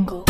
jungle.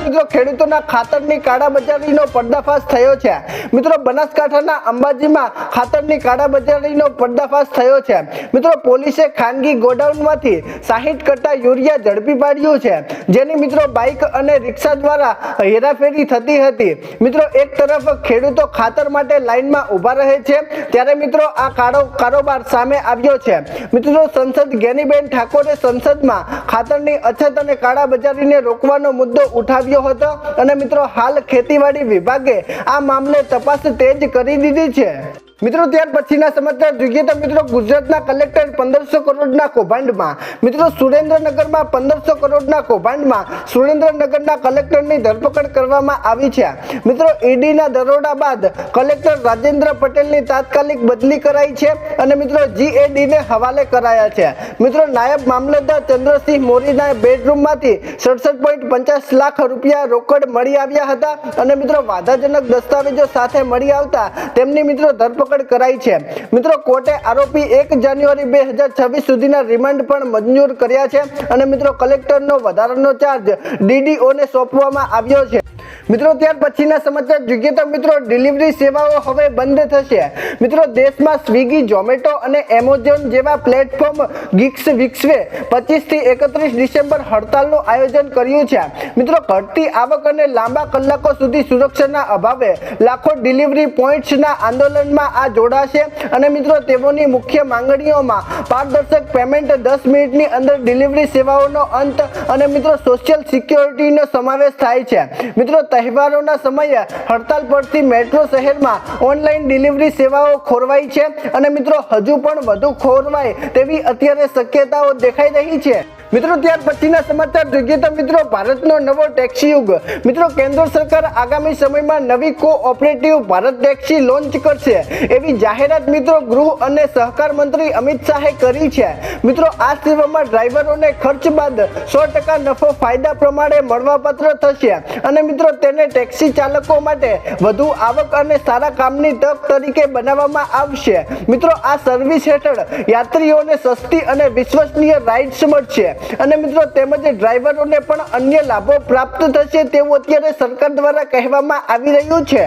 મિત્રો ખેડૂતોના ખાતરની કાળાબજારીનો પર્દાફાશ થયો છે। મિત્રો બનાસકાંઠાના અંબાજીમાં ખાતરની કાળાબજારીનો પર્દાફાશ થયો છે। મિત્રો પોલીસે ખાનગી ગોડાઉનમાંથી 60 કટ્ટા યુરિયા ઝડપી પાડ્યું છે, જેની મિત્રો બાઇક અને રિક્ષા દ્વારા હેરાફેરી થતી હતી। મિત્રો એક તરફ ખેડૂતો ખાતર માટે લાઇનમાં ઊભા રહે છે, ત્યારે મિત્રો આ કારોબાર સામે આવ્યો છે। મિત્રો સંસદ જ્ઞાનીબેન ઠાકોરે સંસદમાં ખાતરની અછત અને કાળાબજારીને રોકવાનો મુદ્દો ઉઠાવ્યો હતો અને મિત્રો હાલ ખેતીવાડી વિભાગે આ મામલે તપાસ તેજ કરી દીધી છે। મિત્રો ત્યાર પછીના સમાચાર જોઈએ તો મિત્રો ગુજરાતના કલેક્ટર 1500 કરોડના કૌભાંડમાં। મિત્રો સુરેન્દ્રનગરમાં 1500 કરોડના કૌભાંડમાં સુરેન્દ્રનગરના કલેક્ટરની ધરપકડ કરવામાં આવી છે। મિત્રો ઈડીના દરોડા બાદ કલેક્ટર રાજેન્દ્ર પટેલની તાત્કાલિક બદલી કરાઈ છે અને મિત્રો જીએડીને હવાલે કરાયા છે। મિત્રો નાયબ મામલતદાર ચંદ્રસિંહ મોરીના બેડરૂમમાંથી 67.50 લાખ રૂપિયા રોકડ મળી આવ્યા હતા અને મિત્રો વાધાજનક દસ્તાવેજો સાથે મળી આવતા તેમની મિત્રો ધરપકડ કરાઈ છે। મિત્રો કોર્ટે આરોપી 1 જાન્યુઆરી 2026 સુધીના રિમાન્ડ પણ મંજૂર કર્યા છે અને મિત્રો કલેક્ટરનો વધારાનો ચાર્જ ડીડીઓને સોંપવામાં આવ્યો છે। મિત્રો ત્યાર પછીના સમાચાર જોઈએ તો મિત્રો ડિલિવરી સેવાઓ હવે બંધ થશે। મિત્રો દેશમાં સ્વિગી, ઝોમેટો અને એમેઝોન જેવા પ્લેટફોર્મ ગીક્સ વિકસે 25 થી 31 ડિસેમ્બર હડતાલનું આયોજન કર્યું છે। મિત્રો ઘટતી આવક અને લાંબા કલાકો સુધી સુરક્ષાના અભાવે લાખો ડિલિવરી પોઈન્ટ્સના આંદોલનમાં આ જોડાશે અને મિત્રો તેઓની મુખ્ય માંગણીઓમાં પારદર્શક પેમેન્ટ, 10 મિનિટની અંદર ડિલિવરી સેવાઓનો અંત અને મિત્રો સોશિયલ સિક્યોરિટીનો સમાવેશ થાય છે। મિત્રો તહેવારોના સમયે હડતાલ પરથી મેટ્રો શહેરમાં ઓનલાઈન ડિલિવરી સેવાઓ ખોરવાઈ છે અને મિત્રો હજુ પણ વધુ ખોરવાય તેવી અત્યારે શક્યતાઓ દેખાઈ રહી છે। મિત્રો ત્યાર પછીના સમાચાર જોઈએ તો મિત્રો ભારતનો નવો ટેક્સી યુગ। મિત્રો કેન્દ્ર સરકાર આગામી સમયમાં નવી કોઓપરેટિવ ભારત ટેક્સી લોન્ચ કરશે એવી જાહેરાત મિત્રો ગૃહ અને સહકાર મંત્રી અમિત શાહે કરી છે। મિત્રો આ સેવામાં ડ્રાઈવરોને ખર્ચ બાદ 100% નફો ફાયદા પ્રમાણે મળવાપાત્ર થશે અને મિત્રો તેને ટેક્સી ચાલકો માટે વધુ આવક અને સારા કામની તક તરીકે બનાવવામાં આવશે। મિત્રો આ સર્વિસ હેઠળ યાત્રીઓને સસ્તી અને વિશ્વસનીય રાઇડ્સ મળશે અને મિત્રો તેમજ ડ્રાઈવરોને પણ અન્ય લાભો પ્રાપ્ત થશે તેવું અત્યારે સરકાર દ્વારા કહેવામાં આવી રહ્યું છે।